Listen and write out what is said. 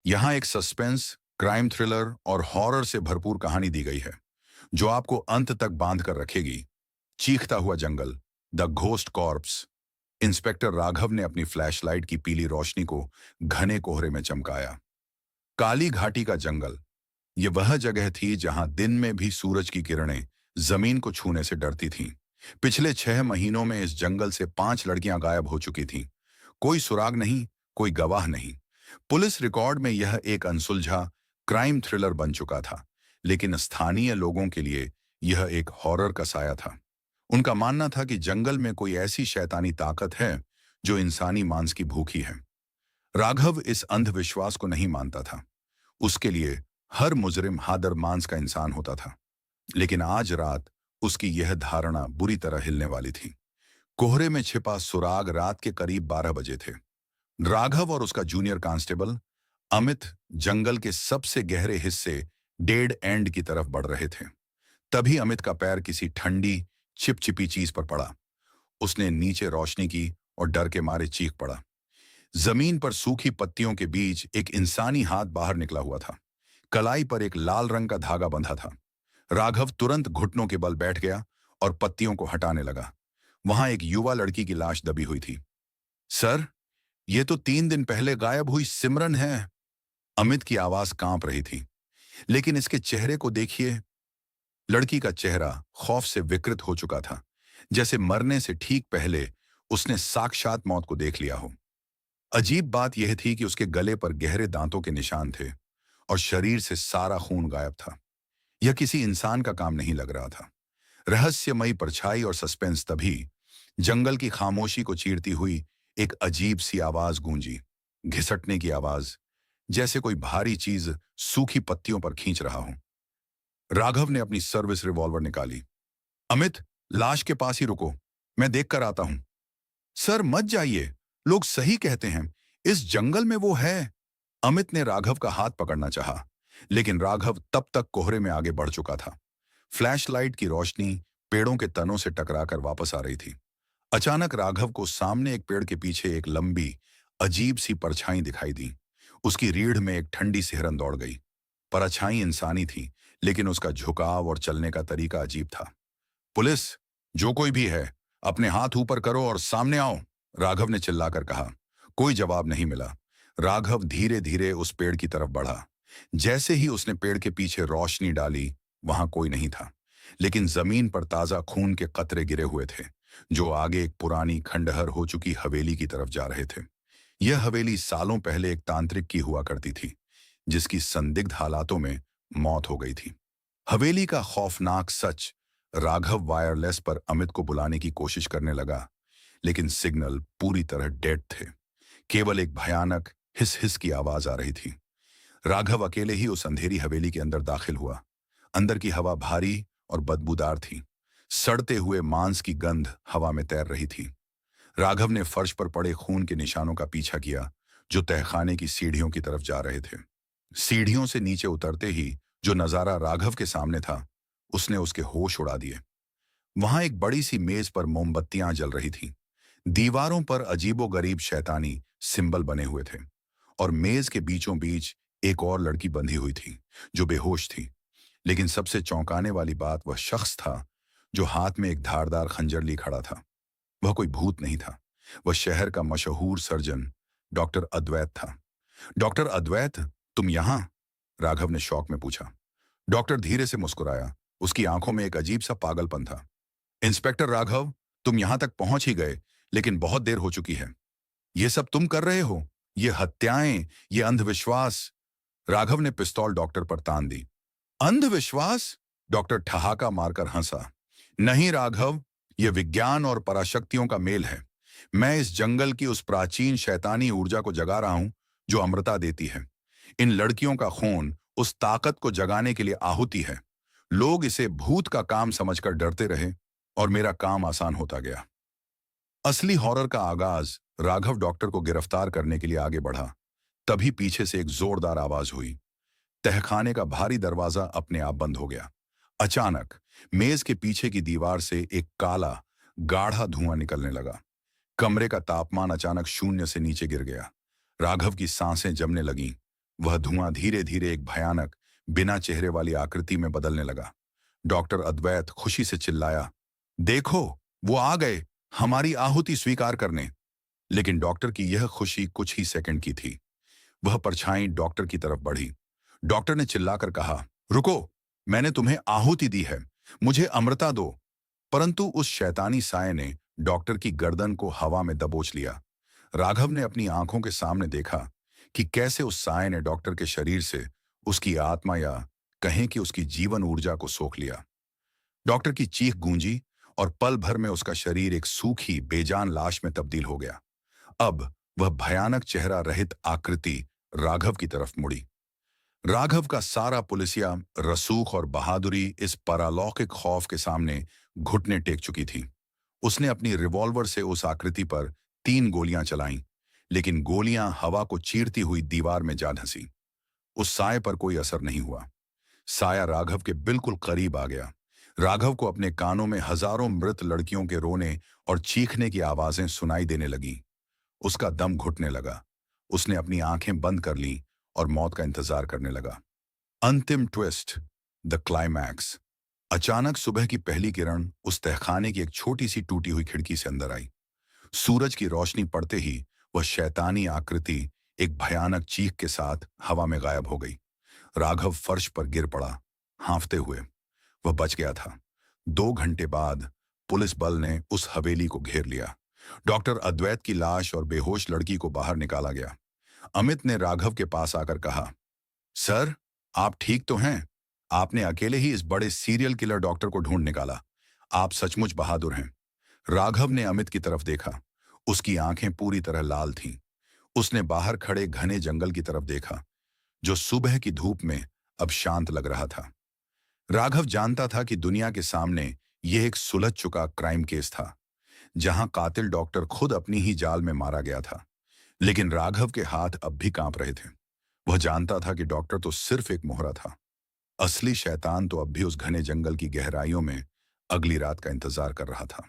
यहाँ एक suspense, crime thriller और हॉरर से भरपूर कहानी दी गई है, जो आपको अंत तक बांध कर रखेगी। चीखता हुआ जंगल, the ghost corps. Inspector Raghav ने अपनी फ्लैशलाइट की पीली रोशनी को घने कोहरे में चमकाया। काली घाटी का जंगल, ये वह जगह थी जहां दिन में भी सूरज की किरणें जमीन को छूने से डरती थीं। पिछले 6 महीनों में इस जंगल से 5 लड़कियां गायब हो चुकी थीं। कोई सुराग नहीं, कोई गवाह नहीं। पुलिस रिकॉर्ड में यह एक अनसुलझा क्राइम थ्रिलर बन चुका था, लेकिन स्थानीय लोगों के लिए यह एक हॉरर का साया था। उनका मानना था कि जंगल में कोई ऐसी शैतानी ताकत है जो इंसानी मांस की भूखी है। राघव इस अंधविश्वास को नहीं मानता था। उसके लिए हर मुजरिम हादर मांस का इंसान होता था। लेकिन आज रात उसकी यह धारणा बुरी तरह हिलने वाली थी। कोहरे में छिपा सुराग रात के करीब 12 बजे थे। राघव और उसका जूनियर कांस्टेबल अमित जंगल के सबसे गहरे हिस्से डेड एंड की तरफ बढ़ रहे थे। तभी अमित का पैर किसी ठंडी चिपचिपी चीज पर पड़ा। उसने नीचे रोशनी की और डर के मारे चीख पड़ा। जमीन पर सूखी पत्तियों के बीच एक इंसानी हाथ बाहर निकला हुआ था। कलाई पर एक लाल रंग का धागा बंधा था। राघव तुरंत घुटनों के बल बैठ गया और पत्तियों को हटाने लगा। वहां एक युवा लड़की की लाश दबी हुई थी। सर, ये तो 3 दिन पहले गायब हुई सिमरन है। अमित की आवाज कांप रही थी। लेकिन इसके चेहरे को देखिए। लड़की का चेहरा खौफ से विकृत हो चुका था, जैसे मरने से ठीक पहले उसने साक्षात मौत को देख लिया हो। अजीब बात यह थी कि उसके गले पर गहरे दांतों के निशान थे और शरीर से सारा खून गायब था। यह किसी इंसान का काम नहीं लग रहा था। रहस्यमयी परछाई और सस्पेंस। तभी जंगल की खामोशी को चीरती हुई एक अजीब सी आवाज गूंजी। घिसटने की आवाज, जैसे कोई भारी चीज सूखी पत्तियों पर खींच रहा हो। राघव ने अपनी सर्विस रिवॉल्वर निकाली। अमित, लाश के पास ही रुको, मैं देख कर आता हूं। सर मत जाइए, लोग सही कहते हैं, इस जंगल में वो है। अमित ने राघव का हाथ पकड़ना चाहा, लेकिन राघव तब तक कोहरे में आगे बढ़ चुका था। फ्लैशलाइट की रोशनी पेड़ों के तनों से टकराकर वापस आ रही थी। अचानक राघव को सामने एक पेड़ के पीछे एक लंबी अजीब सी परछाई दिखाई दी। उसकी रीढ़ में एक ठंडी सिहरन दौड़ गई। परछाई इंसानी थी, लेकिन उसका झुकाव और चलने का तरीका अजीब था। पुलिस, जो कोई भी है, अपने हाथ ऊपर करो और सामने आओ, राघव ने चिल्लाकर कहा। कोई जवाब नहीं मिला। राघव धीरे धीरे उस पेड़ की तरफ बढ़ा। जैसे ही उसने पेड़ के पीछे रोशनी डाली, वहां कोई नहीं था, लेकिन जमीन पर ताजा खून के कतरे गिरे हुए थे, जो आगे एक पुरानी खंडहर हो चुकी हवेली की तरफ जा रहे थे। यह हवेली सालों पहले एक तांत्रिक की हुआ करती थी, जिसकी संदिग्ध हालातों में मौत हो गई थी। हवेली का खौफनाक सच। राघव वायरलेस पर अमित को बुलाने की कोशिश करने लगा, लेकिन सिग्नल पूरी तरह डेड थे। केवल एक भयानक हिस हिस की आवाज आ रही थी। राघव अकेले ही उस अंधेरी हवेली के अंदर दाखिल हुआ। अंदर की हवा भारी और बदबूदार थी। सड़ते हुए मांस की गंध हवा में तैर रही थी। राघव ने फर्श पर पड़े खून के निशानों का पीछा किया, जो तहखाने की सीढ़ियों की तरफ जा रहे थे। सीढ़ियों से नीचे उतरते ही जो नजारा राघव के सामने था, उसने उसके होश उड़ा दिए। वहां एक बड़ी सी मेज पर मोमबत्तियां जल रही थीं। दीवारों पर अजीबोगरीब शैतानी सिंबल बने हुए थे, और मेज के बीचों बीच एक और लड़की बंधी हुई थी, जो बेहोश थी। लेकिन सबसे चौंकाने वाली बात वह शख्स था जो हाथ में एक धारदार खंजर लिए खड़ा था। वह कोई भूत नहीं था। वह शहर का मशहूर सर्जन डॉक्टर अद्वैत था। डॉक्टर अद्वैत, तुम यहां? राघव ने शौक में पूछा। डॉक्टर धीरे से मुस्कुराया। उसकी आंखों में एक अजीब सा पागलपन था। इंस्पेक्टर राघव, तुम यहां तक पहुंच ही गए, लेकिन बहुत देर हो चुकी है। ये सब तुम कर रहे हो? ये हत्याएं, ये अंधविश्वास। राघव ने पिस्तौल डॉक्टर पर तान दी। अंधविश्वास? डॉक्टर ठहाका मारकर हंसा। नहीं राघव, यह विज्ञान और पराशक्तियों का मेल है। मैं इस जंगल की उस प्राचीन शैतानी ऊर्जा को जगा रहा हूं जो अमृता देती है। इन लड़कियों का खून उस ताकत को जगाने के लिए आहुति है। लोग इसे भूत का काम समझकर डरते रहे, और मेरा काम आसान होता गया। असली हॉरर का आगाज राघव डॉक्टर को गिरफ्तार करने के लिए आगे बढ़ा। तभी पीछे से एक जोरदार आवाज हुई। तहखाने का भारी दरवाजा अपने आप बंद हो गया। अचानक मेज के पीछे की दीवार से एक काला गाढ़ा धुआं निकलने लगा। कमरे का तापमान अचानक शून्य से नीचे गिर गया। राघव की सांसें जमने लगीं। वह धुआं धीरे धीरे एक भयानक, बिना चेहरे वाली आकृति में बदलने लगा। डॉक्टर अद्वैत खुशी से चिल्लाया, देखो, वो आ गए, हमारी आहुति स्वीकार करने। लेकिन डॉक्टर की यह खुशी कुछ ही सेकंड की थी। वह परछाई डॉक्टर की तरफ बढ़ी। डॉक्टर ने चिल्लाकर कहा, रुको, मैंने तुम्हें आहुति दी है, मुझे अमृता दो। परंतु उस शैतानी साये ने डॉक्टर की गर्दन को हवा में दबोच लिया। राघव ने अपनी आंखों के सामने देखा कि कैसे उस साये ने डॉक्टर के शरीर से उसकी आत्मा, या कहें कि उसकी जीवन ऊर्जा को सोख लिया। डॉक्टर की चीख गूंजी और पल भर में उसका शरीर एक सूखी, बेजान लाश में तब्दील हो गया। अब वह भयानक चेहरा रहित आकृति राघव की तरफ मुड़ी। राघव का सारा पुलिसिया रसूख और बहादुरी इस परालौकिक खौफ के सामने घुटने टेक चुकी थी। उसने अपनी रिवॉल्वर से उस आकृति पर 3 गोलियां चलाईं, लेकिन गोलियां हवा को चीरती हुई दीवार में जा धंसी। उस साये पर कोई असर नहीं हुआ। साया राघव के बिल्कुल करीब आ गया। राघव को अपने कानों में हजारों मृत लड़कियों के रोने और चीखने की आवाजें सुनाई देने लगीं। उसका दम घुटने लगा। उसने अपनी आंखें बंद कर लीं और मौत का इंतजार करने लगा। अंतिम ट्विस्ट, द क्लाइमैक्स। अचानक सुबह की पहली किरण उस तहखाने की एक छोटी सी टूटी हुई खिड़की से अंदर आई। सूरज की रोशनी पड़ते ही वह शैतानी आकृति एक भयानक चीख के साथ हवा में गायब हो गई। राघव फर्श पर गिर पड़ा, हांफते हुए। वह बच गया था। 2 घंटे बाद पुलिस बल ने उस हवेली को घेर लिया। डॉक्टर अद्वैत की लाश और बेहोश लड़की को बाहर निकाला गया। अमित ने राघव के पास आकर कहा, सर, आप ठीक तो हैं? आपने अकेले ही इस बड़े सीरियल किलर डॉक्टर को ढूंढ निकाला। आप सचमुच बहादुर हैं। राघव ने अमित की तरफ देखा। उसकी आंखें पूरी तरह लाल थीं। उसने बाहर खड़े घने जंगल की तरफ देखा, जो सुबह की धूप में अब शांत लग रहा था। राघव जानता था कि दुनिया के सामने यह एक सुलझ चुका क्राइम केस था, जहां कातिल डॉक्टर खुद अपनी ही जाल में मारा गया था। लेकिन राघव के हाथ अब भी कांप रहे थे। वह जानता था कि डॉक्टर तो सिर्फ एक मोहरा था। असली शैतान तो अब भी उस घने जंगल की गहराइयों में अगली रात का इंतजार कर रहा था।